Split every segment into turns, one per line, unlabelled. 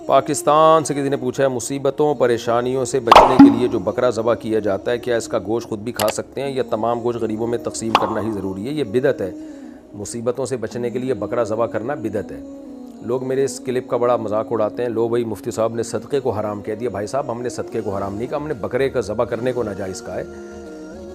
पाकिस्तान से किसी ने पूछा है, मुसीबतों परेशानियों से बचने के लिए जो बकरा ज़बह किया जाता है, क्या इसका गोश्त खुद भी खा सकते हैं या तमाम गोश्त गरीबों में तकसीम करना ही ज़रूरी है? ये बिदअत है। मुसीबतों से बचने के लिए बकरा ज़बह करना बिदअत है। लोग मेरे इस क्लिप का बड़ा मजाक उड़ाते हैं, लो भाई मुफ्ती साहब ने सदक़े को हराम कह दिया। भाई साहब, हमने सदक़े को हराम नहीं कहा, हमने बकरे का ज़बह करने को नाजायज़ कहा है।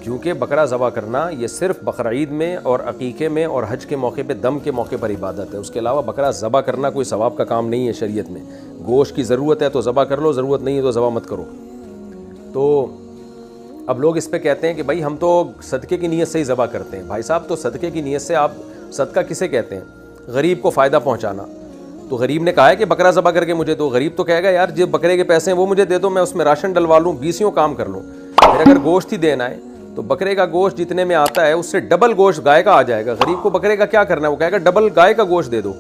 क्योंकि बकरा ज़बह करना ये सिर्फ बकरा ईद में और अकीक़े में और हज के मौके पे, दम के मौके पर इबादत है। उसके अलावा बकरा ज़बह करना कोई सवाब का काम नहीं है शरीयत में। गोश्त की ज़रूरत है तो ज़बह कर लो, ज़रूरत नहीं है तो ज़बह मत करो। तो अब लोग इस पे कहते हैं कि भाई हम तो सदक़े की नीयत से ही ज़बह करते हैं। भाई साहब, तो सदक़े की नीयत से आप सदका किसे कहते हैं? गरीब को फ़ायदा पहुँचाना। तो गरीब ने कहा है कि बकरा ज़बह करके मुझे दो। गरीब तो कहेगा यार जो बकरे के पैसे हैं वो मुझे दे दो, मैं उसमें राशन डलवा लूँ, 20 काम कर लूँ। फिर अगर गोश्त ही देना है तो बकरे का गोश्त जितने में आता है उससे डबल गोश्त गाय का आ जाएगा। गरीब को बकरे का क्या करना है? वो कहेगा डबल गाय का गोश्त दे दो।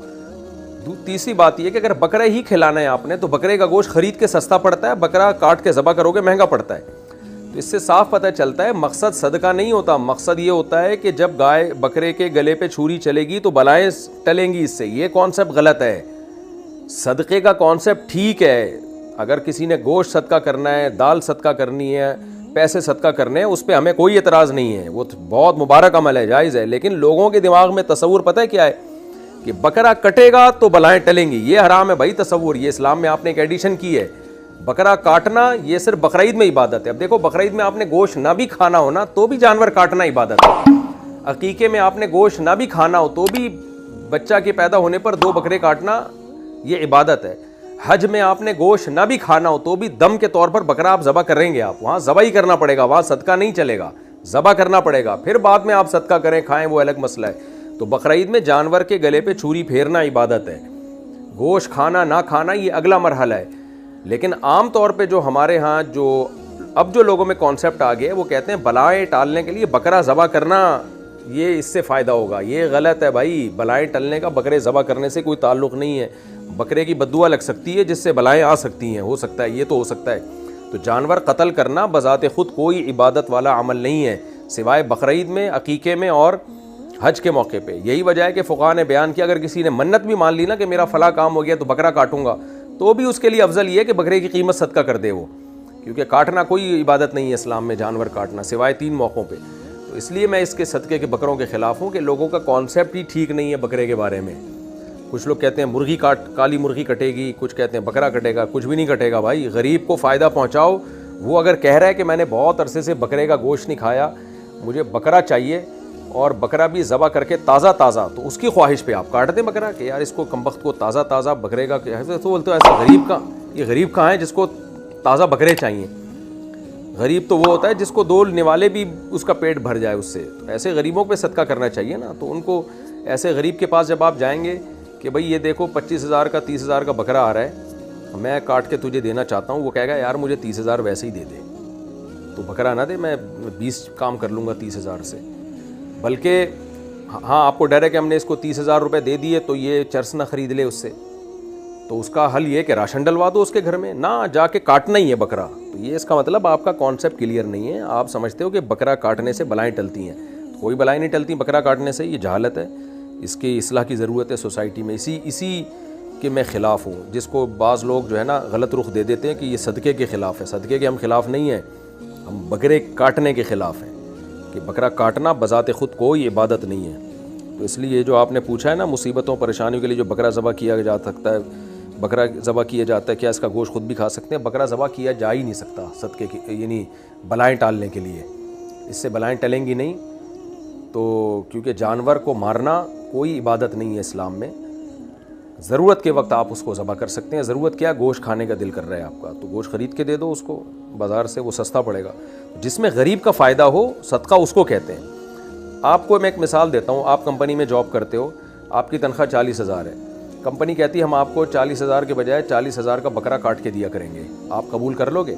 तीसरी बात यह कि अगर बकरा ही खिलाना है आपने तो बकरे का गोश्त खरीद के सस्ता पड़ता है, बकरा काट के ज़बह करोगे महंगा पड़ता है। तो इससे साफ पता चलता है मकसद सदका नहीं होता। मकसद ये होता है कि जब गाय बकरे के गले पे छुरी चलेगी तो बलाएं टलेंगी इससे। ये कॉन्सेप्ट गलत है। सदक़े का कॉन्सेप्ट ठीक है। अगर किसी ने गोश्त सदका करना है, दाल सदका करनी है, पैसे सदका करने हैं, उस पर हमें कोई एतराज़ नहीं है, वो बहुत मुबारक अमल है, जायज़ है। लेकिन लोगों के दिमाग में तसव्वुर पता है क्या है कि बकरा कटेगा तो बलाएं टलेंगी। ये हराम है भाई तसव्वुर। ये इस्लाम में आपने एक एडिशन की है। बकरा काटना ये सिर्फ बकरा ईद में इबादत है। अब देखो, बकरा ईद में आपने गोश्त ना भी खाना हो ना तो भी जानवर काटना इबादत है। अकीके में आपने गोश्त ना भी खाना हो तो भी बच्चा के पैदा होने पर 2 बकरे काटना ये इबादत है। हज में आपने गोश्त ना भी खाना हो तो भी दम के तौर पर बकरा आप ज़बह करेंगे। आप वहाँ ज़बह ही करना पड़ेगा, वहाँ सदका नहीं चलेगा, ज़बह करना पड़ेगा। फिर बाद में आप सदका करें खाएं वो अलग मसला है। तो बकरा ईद में जानवर के गले पे छुरी फेरना इबादत है। गोश्त खाना ना खाना ये अगला मरहला है। लेकिन आम तौर पे जो हमारे यहाँ जो लोगों में कॉन्सेप्ट आ गया है, वो कहते हैं बलाएँ टालने के लिए बकरा ज़बह करना ये इससे फ़ायदा होगा। ये गलत है भाई। बलाएँ टलने का बकरे ज़बह करने से कोई ताल्लुक़ नहीं है। बकरे की बद्दुआ लग सकती है जिससे बलाएँ आ सकती हैं, हो सकता है, ये तो हो सकता है। तो जानवर कत्ल करना बज़ाते ख़ुद कोई इबादत वाला अमल नहीं है, सिवाय बकरा ईद में, अकीके में और हज के मौके पे। यही वजह है कि फ़ुक़हा ने बयान किया अगर किसी ने मन्नत भी मान ली ना कि मेरा फ़ला काम हो गया तो बकरा काटूंगा, तो भी उसके लिए अफजल ये है कि बकरे की कीमत सदका कर दे वो। क्योंकि काटना कोई इबादत नहीं है इस्लाम में, जानवर काटना, सिवाय 3 मौक़ों पर। तो इसलिए मैं इसके सदक़े के बकरों के ख़िलाफ़ हूँ कि लोगों का कॉन्सेप्ट ही ठीक नहीं है बकरे के बारे में। कुछ लोग कहते हैं मुर्गी काली मुर्गी कटेगी, कुछ कहते हैं बकरा कटेगा। कुछ भी नहीं कटेगा भाई। गरीब को फ़ायदा पहुंचाओ। वो अगर कह रहा है कि मैंने बहुत अरसे से बकरे का गोश्त नहीं खाया, मुझे बकरा चाहिए और बकरा भी ज़बह करके ताज़ा, तो उसकी ख्वाहिश पे आप काट दें बकरा कि यार इसको कमबख्त को ताज़ा बकरे का ऐसे तो बोलते हो। ऐसा गरीब कहाँ है जिसको ताज़ा बकरे चाहिए? गरीब तो वो होता है जिसको 2 निवाले भी उसका पेट भर जाए उससे। तो ऐसे गरीबों पे सदका करना चाहिए ना। तो उनको, ऐसे गरीब के पास जब आप जाएंगे कि भाई ये देखो 25,000 का 30,000 का बकरा आ रहा है, मैं काट के तुझे देना चाहता हूँ, वो कहेगा यार मुझे 30,000 वैसे ही दे दे, तो बकरा ना दे, मैं 20 काम कर लूँगा 30,000 से। बल्कि हाँ, आपको डर है कि हमने इसको 30,000 रुपये दे दिए तो ये चर्स ना ख़रीद ले उससे, तो उसका हल ये कि राशन डलवा दो उसके घर में, ना जाके काटना ही है बकरा। तो ये इसका मतलब आपका कॉन्सेप्ट क्लियर नहीं है। आप समझते हो कि बकरा काटने से बलाएँ टलती हैं। तो कोई बलाएँ नहीं टलती बकरा काटने से, ये जहालत है। इसकी इस्लाह की ज़रूरत है सोसाइटी में। इसी के मैं ख़िलाफ़ हूँ, जिसको बाज़ लोग जो है ना गलत रुख दे देते हैं कि ये सदक़े के ख़िलाफ़ है। सदक़े के हम ख़िलाफ़ नहीं हैं, हम बकरे काटने के ख़िलाफ़ हैं कि बकरा काटना बज़ाते ख़ुद कोई इबादत नहीं है। तो इसलिए जो आपने पूछा है ना, मुसीबतों परेशानियों के लिए जो बकरा ज़बह किया जा सकता है, बकरा ज़बह किया जाता है, क्या इसका गोश्त खुद भी खा सकते हैं? बकरा ज़बह किया जा ही नहीं सकता सदक़े की, यानी बलाएँ टालने के लिए। इससे बलाएँ टलेंगी नहीं। तो क्योंकि जानवर को मारना कोई इबादत नहीं है इस्लाम में। ज़रूरत के वक्त आप उसको ज़बह कर सकते हैं। ज़रूरत क्या, गोश्त खाने का दिल कर रहा है आपका, तो गोश्त ख़रीद के दे दो उसको बाज़ार से, वो सस्ता पड़ेगा। जिसमें गरीब का फ़ायदा हो, सदका उसको कहते हैं। आपको मैं एक मिसाल देता हूँ। आप कंपनी में जॉब करते हो, आपकी तनख्वाह 40,000 है। कंपनी कहती है हम आपको 40,000 के बजाय 40,000 का बकरा काट के दिया करेंगे, आप कबूल कर लोगे?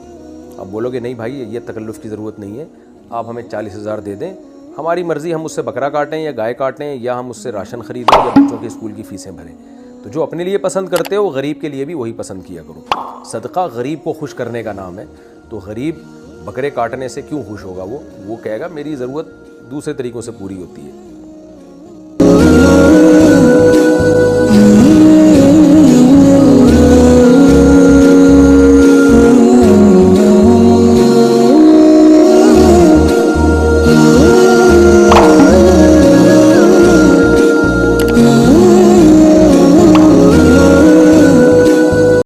आप बोलोगे नहीं भाई, ये तकल्लुफ़ की ज़रूरत नहीं है, आप हमें 40,000 दे दें, हमारी मर्ज़ी, हम उससे बकरा काटें या गाय काटें या हम उससे राशन ख़रीदें या बच्चों के स्कूल की फ़ीसें भरें। तो जो अपने लिए पसंद करते हो, गरीब के लिए भी वही पसंद किया करो। सदका गरीब को खुश करने का नाम है। तो गरीब बकरे काटने से क्यों खुश होगा? वो कहेगा मेरी ज़रूरत दूसरे तरीक़ों से पूरी होती है।